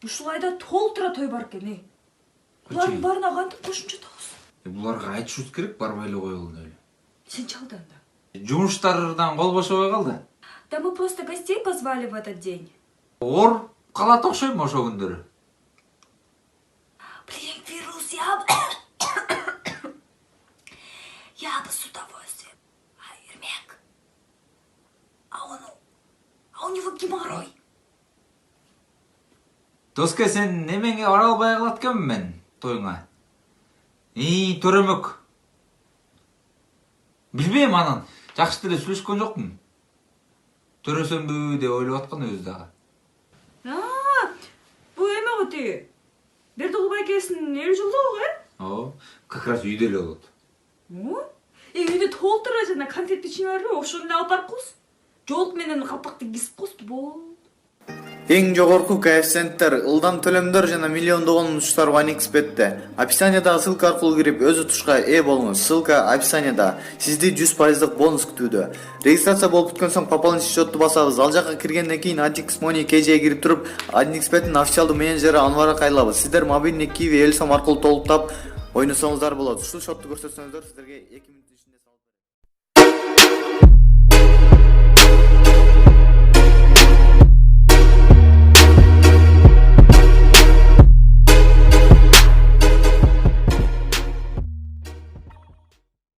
Ушул айда толтура той бар экен. Булардын баарына кантип кошумча табасың? Буларга айтышыбыз керек, барбай эле коелу эле. Сен чалды анда. Жумуштардан кол бошобой калды. Да мы просто гостей позвали в этот день. Ооруп калат окшойм ошо күндөрү. Блин, вирус, я бы с удовольствием. А Ермек? А у него геморрой. Доске, сен немеңе бара албай калат экенмин мен тоюңа. Төрөмөк. Билбейм анан. Жакшы деле сүйлөшкөн жокмун. Төрөсөмбү деп ойлоп аткан өзү дагы. Бу эме го тиги. Бердигул байкесинин 50 жылдыгы го, Как раз үйдө эле болот. үйдө толтура жана конфет печенье барбы? Ошону эле алып барып коесуң. Жолук менен калпакты кесип коесуң, болду. Эң жогорку коэффициенттер, ылдам төлөмдөр жана миллиондогон учуштар OneXBet'те. Описаниядагы ссылка аркылуу кирип өз утушка ээ болуңуз. Ссылка описанияда. Сизди 100% бонус күтүүдө. Регистрация болуп бүткөн соң пополнить счетту басабыз. Ал жака киргенден кийин Antix Money KJ'ге кирип туруп, OneXBet'ин официалдуу менеджери Анварга кайрылабыз. Сиздер мобильный Kiwi Элсом аркылуу толуктап ойносоңуздар болот. Ушул счетту көрсөтсөңүздөр сиздерге 2 минут